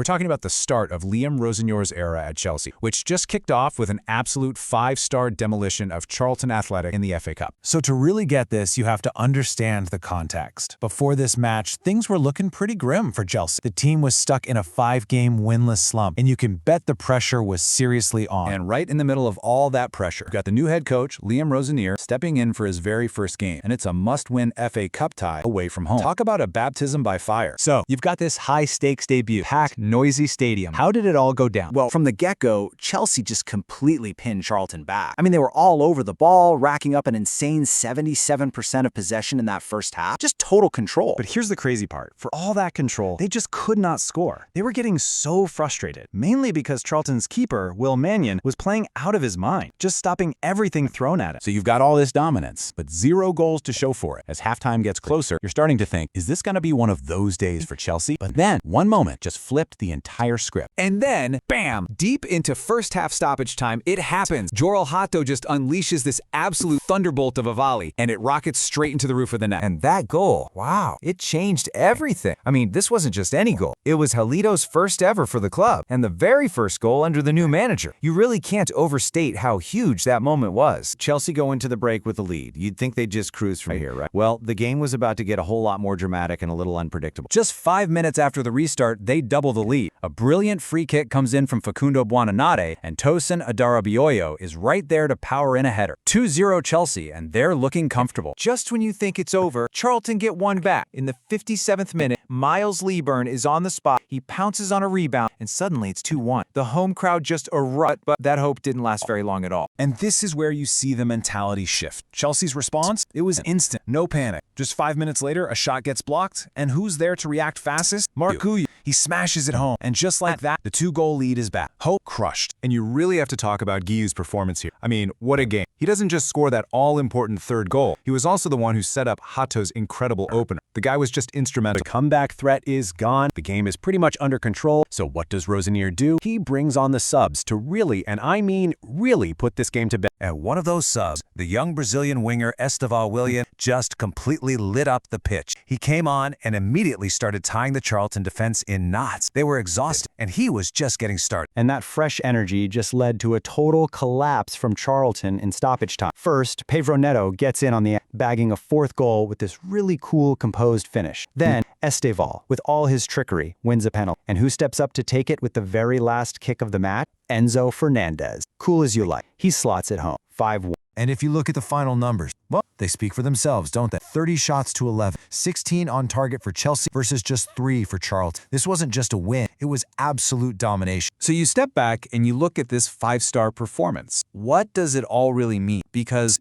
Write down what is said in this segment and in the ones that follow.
We're talking about the start of Liam Rosenior's era at Chelsea, which just kicked off with an absolute 5-star demolition of Charlton Athletic in the FA Cup. So to really get this, you have to understand the context. Before this match, things were looking pretty grim for Chelsea. The team was stuck in a 5-game winless slump, and you can bet the pressure was seriously on. And right in the middle of all that pressure, we've got the new head coach, Liam Rosenior, stepping in for his very first game, and it's a must-win FA Cup tie away from home. Talk about a baptism by fire. So, you've got this high-stakes debut, packed, noisy stadium. How did it all go down? Well, from the get-go, Chelsea just completely pinned Charlton back. I mean, they were all over the ball, racking up an insane 77% of possession in that first half. Just total control. But here's the crazy part. For all that control, they just could not score. They were getting so frustrated, mainly because Charlton's keeper, Will Mannion, was playing out of his mind, just stopping everything thrown at him. So you've got all this dominance, but 0 goals to show for it. As halftime gets closer, you're starting to think, is this going to be one of those days for Chelsea? But then, one moment just flipped the entire script. And then, bam! Deep into first half stoppage time, it happens. Jorrel Hato just unleashes this absolute thunderbolt of a volley, and it rockets straight into the roof of the net. And that goal, wow, it changed everything. I mean, this wasn't just any goal. It was Halito's first ever for the club, and the very first goal under the new manager. You really can't overstate how huge that moment was. Chelsea go into the break with the lead. You'd think they'd just cruise from here, right? Well, the game was about to get a whole lot more dramatic and a little unpredictable. Just 5 minutes after the restart, they double the lead. A brilliant free kick comes in from Facundo Buonanotte, and Tosin Adarabioyo is right there to power in a header. 2-0 Chelsea, and they're looking comfortable. Just when you think it's over, Charlton get one back. In the 57th minute, Miles Leaburn is on the spot. He pounces on a rebound, and suddenly it's 2-1. The home crowd just erupt, but that hope didn't last very long at all. And this is where you see the mentality shift. Chelsea's response? It was instant. No panic. Just 5 minutes later, a shot gets blocked, and who's there to react fastest? Marcucci. He smashes it home, and just like that, the 2-goal lead is back. Hope crushed. And you really have to talk about Guiu's performance here. I mean, what a game. He doesn't just score that all-important third goal. He was also the one who set up Hato's incredible opener. The guy was just instrumental. The comeback threat is gone. The game is pretty much under control. So what does Rosenior do? He brings on the subs to really, and I mean really, put this game to bed. And one of those subs, the young Brazilian winger Estevão Willian, just completely lit up the pitch. He came on and immediately started tying the Charlton defense in knots. They were exhausted, and he was just getting started. And that fresh energy just led to a total collapse from Charlton in stoppage time. First, Pedro Neto gets in on the bagging a 4th goal with this really cool, composed finish. Then, Estevão, with all his trickery, wins a penalty. And who steps up to take it with the very last kick of the match? Enzo Fernandez. Cool as you like. He slots it home. 5-1. And if you look at the final numbers, well, they speak for themselves, don't they? 30 shots to 11, 16 on target for Chelsea versus just 3 for Charlton. This wasn't just a win, it was absolute domination. So you step back and you look at this 5-star performance. What does it all really mean? Because,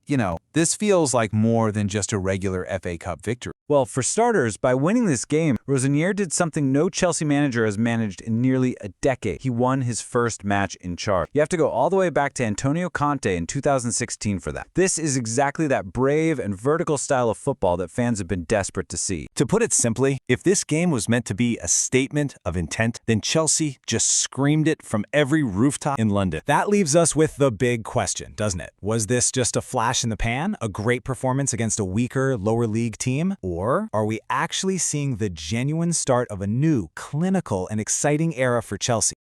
this feels like more than just a regular FA Cup victory. Well, for starters, by winning this game, Rosenior did something no Chelsea manager has managed in nearly a decade. He won his first match in charge. You have to go all the way back to Antonio Conte in 2016 for that. This is exactly that brave and vertical style of football that fans have been desperate to see. To put it simply, if this game was meant to be a statement of intent, then Chelsea just screamed it from every rooftop in London. That leaves us with the big question, doesn't it? Was this just a flash in the pan, a great performance against a weaker, lower league team? Or are we actually seeing the genuine start of a new, clinical, and exciting era for Chelsea?